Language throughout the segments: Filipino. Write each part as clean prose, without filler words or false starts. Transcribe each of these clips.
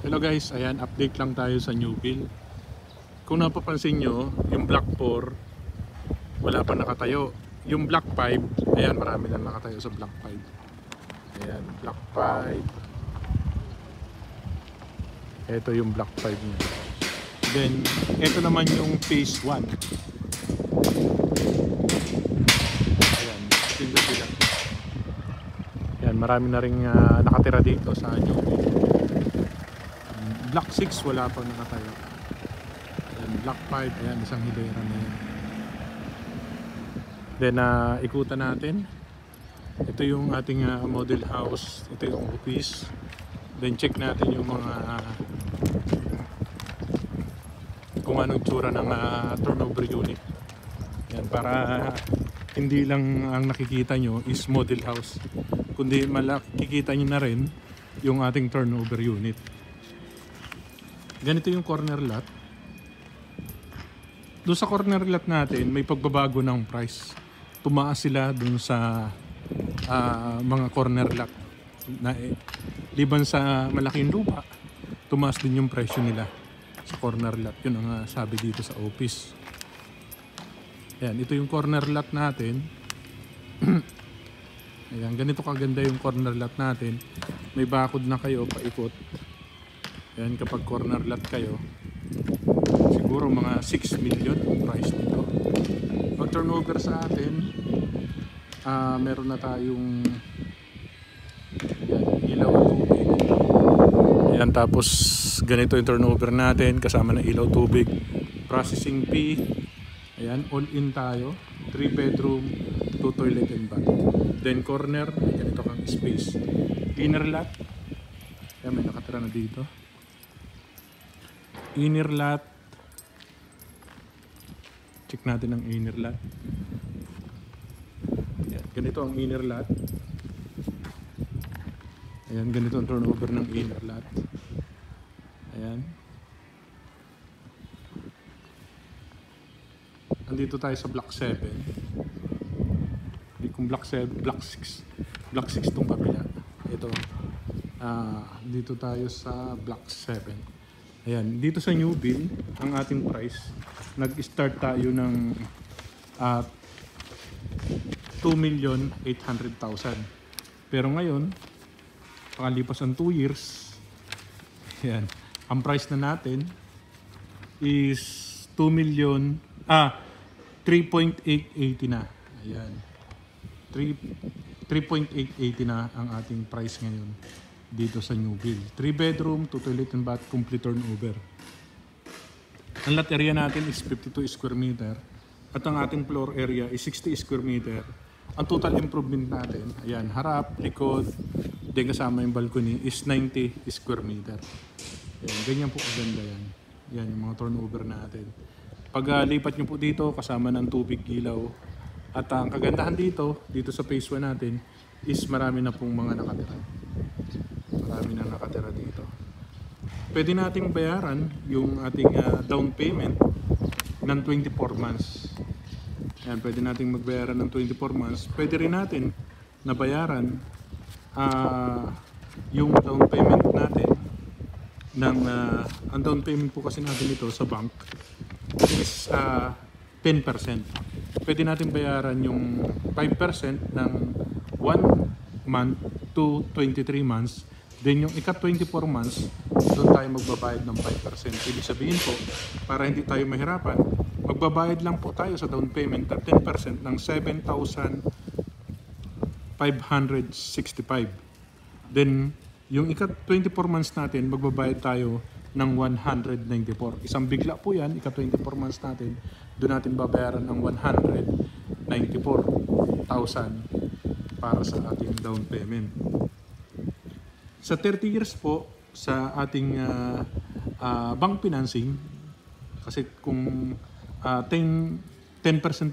Hello guys, ayan, update lang tayo sa new build. Kung napapansin nyo, yung block 4 wala pa nakatayo. Yung block 5, ayan, marami na nakatayo sa block 5. Ayan, block 5. Ito yung block 5 niya. Then, ito naman yung phase 1. Ayan, sila. Ayan, marami na rin nakatira dito sa new build. Block 6 wala pa nakatayo. Ayan, block 5, ayan, isang hilera na yan. Then ikutan natin. Ito yung ating model house. Ito yung office. Then check natin yung mga kung anong tsura ng turnover unit. Ayan, para hindi lang ang nakikita nyo is model house, kundi makikita nyo na rin yung ating turnover unit. Ganito yung corner lot. Doon sa corner lot natin, may pagbabago ng price. Tumaas sila doon sa mga corner lot. Liban sa malaking lupa, tumaas din yung presyo nila sa corner lot. Yun ang sabi dito sa office. Ayan, ito yung corner lot natin. Ayan, ganito kaganda yung corner lot natin. May bakod na kayo paikot. Yan, kapag corner lot kayo, siguro mga 6 million ang price nito. Pag turnover sa atin, meron na tayong yan, ilaw tubig. Yan, tapos ganito yung turnover natin kasama ng ilaw tubig, processing fee. Ayan, all in tayo, 3 bedroom, 2 toilet and bath. Then corner, ganito kang space. Inner lot, yan, may nakatira na dito. Inner lot, check natin ang inner lot. Ayan, ganito ang inner lot. Ayan, ganito ang turnover ng inner lot. Ayan. Andito tayo sa block 7. Hindi kung block 7, block 6. Block 6 tong kabila. Ito. Dito tayo sa block 7. Ayan, dito sa new build, ang ating price, nag-start tayo ng 2,800,000. Pero ngayon, pakalipas ang 2 years, ayan, ang price na natin is 3.880 na. Ayan. 3.880 na ang ating price ngayon dito sa new build. 3 bedroom, 2 toilet and bath, complete turnover. Ang lot area natin is 52 square meter at ang ating floor area is 60 square meter. Ang total improvement natin, ayan, harap, likod, din kasama yung balcony is 90 square meter. Ayan, ganyan po kaganda yan. Yan yung mga turnover natin. Pag lipat nyo po dito, kasama ng tubig, ilaw. At ang kagandahan dito sa phase 1 natin is marami na pong mga nakatira. Marami na nakatira dito. Pwede nating bayaran yung ating down payment ng 24 months. Ayan, pwede nating magbayaran ng 24 months. Pwede rin natin na bayaran yung down payment natin ng ang down payment po kasi natin ito sa bank is 10%. Pwede natin bayaran yung 5% ng 1 month to 23 months. Then yung ika-24 months, doon tayo magbabayad ng 5%. Ibig sabihin po, para hindi tayo mahirapan, magbabayad lang po tayo sa down payment at 10% ng 7,565. Then yung ika-24 months natin, magbabayad tayo ng 194. Isang bigla po yan, ika-24 months natin, doon natin babayaran ng 194,000 para sa ating down payment. Sa 30 years po, sa ating bank financing, kasi kung 10%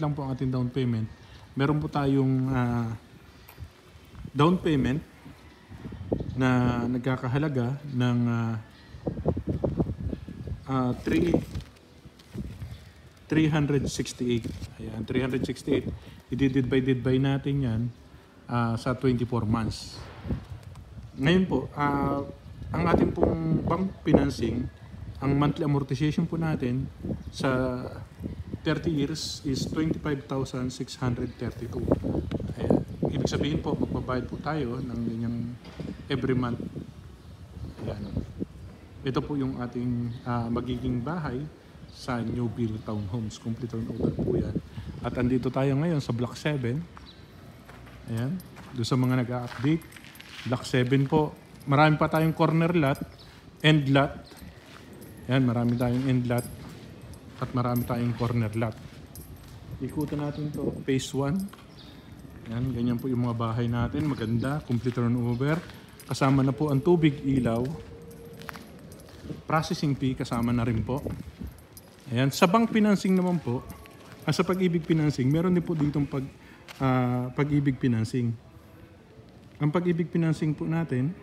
lang po ang ating down payment, meron po tayong down payment na nagkakahalaga ng 368. Ayan, 368. I-divide by natin yan sa 24 months. Ngayon po, ang ating pong bank financing, ang monthly amortization po natin sa 30 years is 25,632. Ayan. Ibig sabihin po, magbabayad po tayo ng ganyang every month. Ayan. Ito po yung ating magiging bahay sa New Bill Townhomes. Complete turnover po yan. At andito tayo ngayon sa Block 7. Ayan. Doon sa mga nag-update. Block 7 po. Marami pa tayong corner lot, end lot. Ayan, marami tayong end lot. At marami tayong corner lot. Ikutan natin to phase 1. Ayan, ganyan po yung mga bahay natin. Maganda, complete turnover. Kasama na po ang tubig, ilaw. Processing fee kasama na rin po. Ayan, sa bank financing naman po, sa Pag-ibig Financing, meron din po ditong Pag-ibig Financing. Ang Pag-ibig Financing po natin,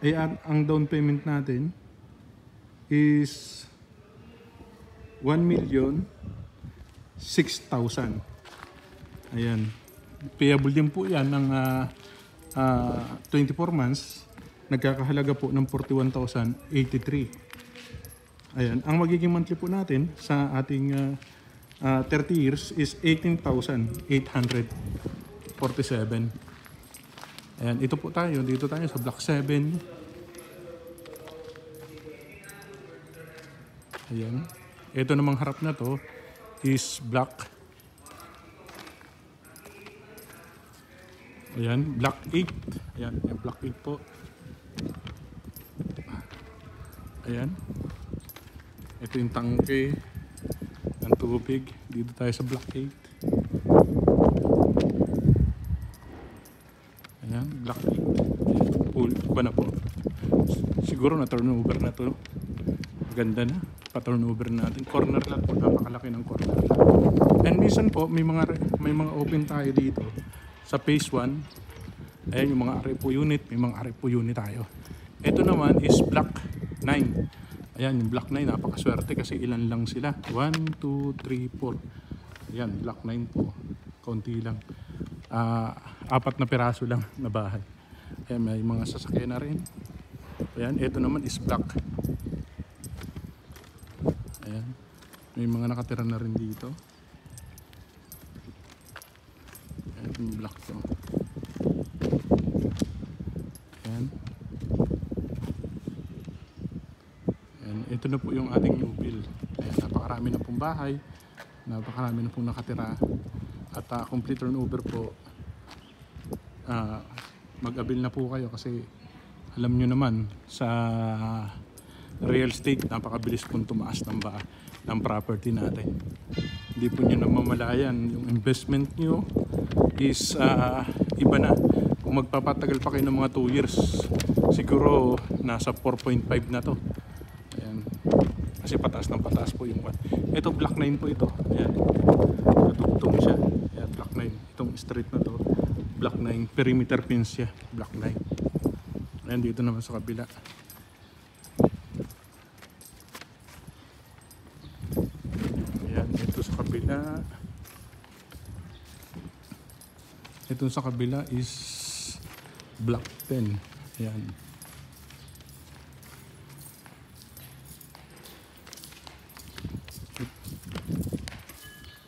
ay ang down payment natin is 1,006,000. Ayan. Payable din po yan ng 24 months. Nagkakahalaga po ng 41,083. Ayan. Ang magiging monthly po natin sa ating 30 years is 18,847. Ayan. Ito po tayo. Dito tayo sa Block 7. Ayan. Ito namang harap na to is Block. Ayan. Block 8. Ayan. Block 8 po. Ayan. Ito yung tangke ng tubig. Dito tayo sa Block 8. Ayan. Block 8. Pool. Iba na po. Siguro na turnover na to. Ganda na. Pa-turnover natin. Corner lot po. Napakalaki ng corner lot. And minsan po, may mga open tayo dito sa phase 1. Ayan yung mga arepo unit. May mga arepo unit tayo. Ito naman is Block 9. Ayan, yung Block 9. Napakaswerte kasi ilan lang sila. 1, 2, 3, 4. Ayan, Block 9 po. Konti lang. 4 na piraso lang na bahay. Ayan, may mga sasakyan na rin. Ayan, ito naman is Block. Ayan. May mga nakatira na rin dito. Ayan yung block to. Ayan. Ayan. Ito na po yung ating new build. Ayan. Napakarami na pong bahay. Napakarami na pong nakatira. At complete turnover po. Mag-abil na po kayo kasi alam nyo naman sa real estate, napakabilis pong tumaas ng property natin. Hindi po nyo namamalayan. Yung investment nyo is iba na. Kung magpapatagal pa kayo ng mga 2 years, siguro nasa 4.5 na to. Ayan. Kasi pataas ng pataas po yung one. Ito, Block 9 po ito. Ayan. Natugtong siya. Ayan, Block 9. Itong street na to. Block 9. Perimeter fence siya. Block 9. Ayan, dito naman sa kabila. Ito sa kabila is Block 10. Ayan.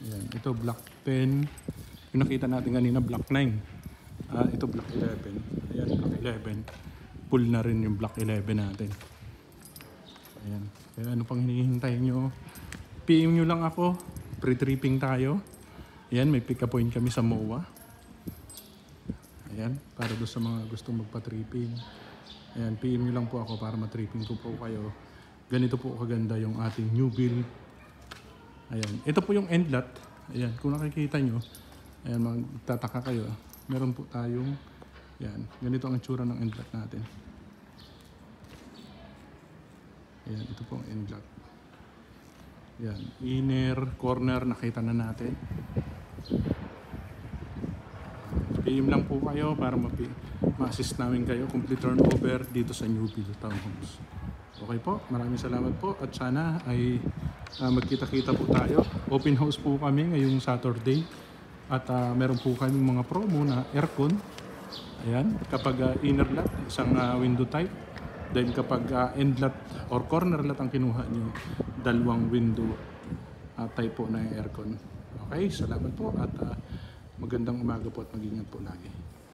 Ayan. Ito Block 10. Yung nakita natin kanina Block 9. Ito Block 11. Ayan, Block 11. Full na rin yung Block 11 natin. Ayan. Kaya ano pang hinihintay nyo? PM nyo lang ako. Pre-tripping tayo. Ayan, may pick up point kami sa MOA. Ayan, para doon sa mga gustong magpa-tripping. Ayan, PM nyo lang po ako para ma-tripping ko po kayo. Ganito po kaganda yung ating new build. Ayan, ito po yung end lot. Ayan, kung nakikita nyo, ayan, magtataka kayo. Meron po tayong, ayan, ganito ang itsura ng end lot natin. Ayan, ito po ang end lot. Ayan, inner, corner, nakita na natin. PM lang po kayo para ma-assist namin kayo. Complete turnover dito sa New Bill Townhomes. Okay po, maraming salamat po at sana ay magkita-kita po tayo. Open house po kami ngayong Saturday at meron po kami mga promo na aircon. Ayan, kapag inner lot, isang window type Dahil kapag end lot or corner lot ang kinuha nyo, dalawang window type po na yung aircon. Okay, salamat po at magandang umaga po at mag-ingat po lagi.